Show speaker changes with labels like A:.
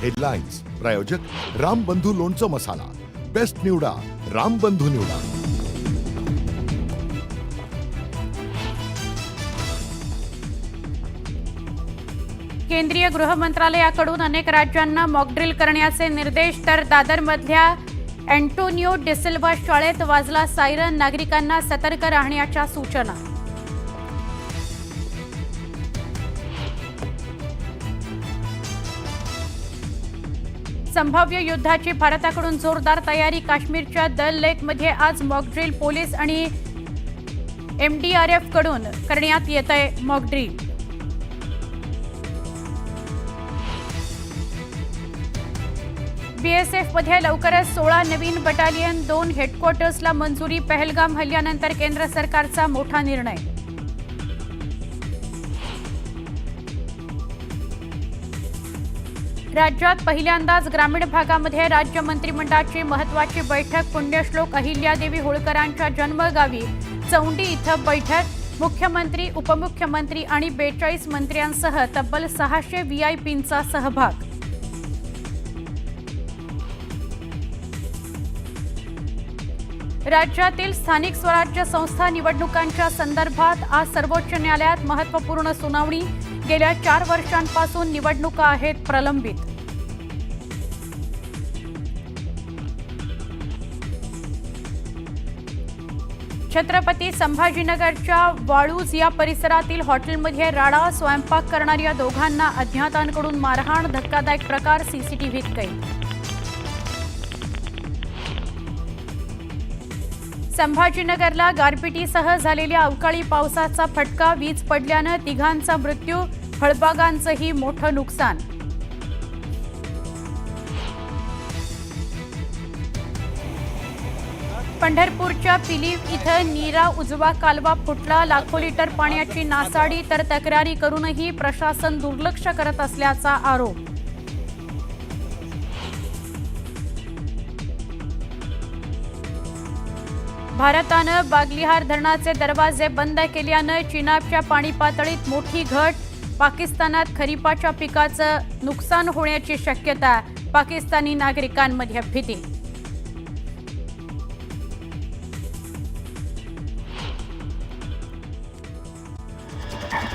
A: Headlines प्रायोजक रामबंधू लोणचं मसाला, best निवडा रामबंधू निवडा।
B: केंद्रीय गृह मंत्रालयाकडून अनेक राज्यांना मॉकड्रिल करण्याचे निर्देश। तर दादरमधल्या अँटोनियो डिसिल्वा शाळेत वाजला सायरन, नागरिकांना सतर्क राहण्याच्या सूचना। संभाव्य युद्धाची भारताकडून जोरदार तयारी। काश्मीरच्या दल लेकमध्ये आज मॉकड्रिल पोलीस आणि MDRF कडून करण्यात येतंय मॉकड्रिल। BSF मध्ये लवकरच 16 नवीन बटालियन, 2 हेडक्वार्टर्सला मंजुरी। पहलगाम हल्ल्यानंतर केंद्र सरकारचा मोठा निर्णय। राज्यात पहिल्यांदाच ग्रामीण भागामध्ये राज्य मंत्रिमंडळाची महत्त्वाची बैठक। पुण्यश्लोक अहिल्यादेवी होळकरांच्या जन्मगावी चौंडी इथं बैठक। मुख्यमंत्री, उपमुख्यमंत्री आणि 42 मंत्र्यांसह तब्बल 600 VIPंचा सहभाग। राज्यातील स्थानिक स्वराज्य संस्था निवडणुकांच्या संदर्भात आज सर्वोच्च न्यायालयात महत्त्वपूर्ण सुनावणी। गेल्या 4 वर्षांपासून निवडणुका आहेत प्रलंबित। छत्रपती संभाजीनगरच्या वाळूज या परिसरातील हॉटेलमध्ये राडा। स्वयंपाक करणाऱ्या दोघांना अज्ञातांकडून मारहाण। धक्कादायक प्रकार CCTVत कैद। संभाजीनगरला गारपिटीसह झालेल्या अवकाळी पावसाचा फटका। वीज पडल्यानं तिघांचा मृत्यू, फळबागांचंही मोठं नुकसान। पंढरपूरच्या पिलीव इथं नीरा उजवा कालवा फुटला। लाखो लिटर पाण्याची नासाडी, तर तक्रारी करूनही प्रशासन दुर्लक्ष करत असल्याचा आरोप। भारतानं बागलिहार धरणाचे दरवाजे बंद केल्यानं चिनाबच्या पाणी पातळीत मोठी घट। पाकिस्तानात खरीपाच्या पिकाचं नुकसान होण्याची शक्यता। पाकिस्तानी नागरिकांमध्ये भीती।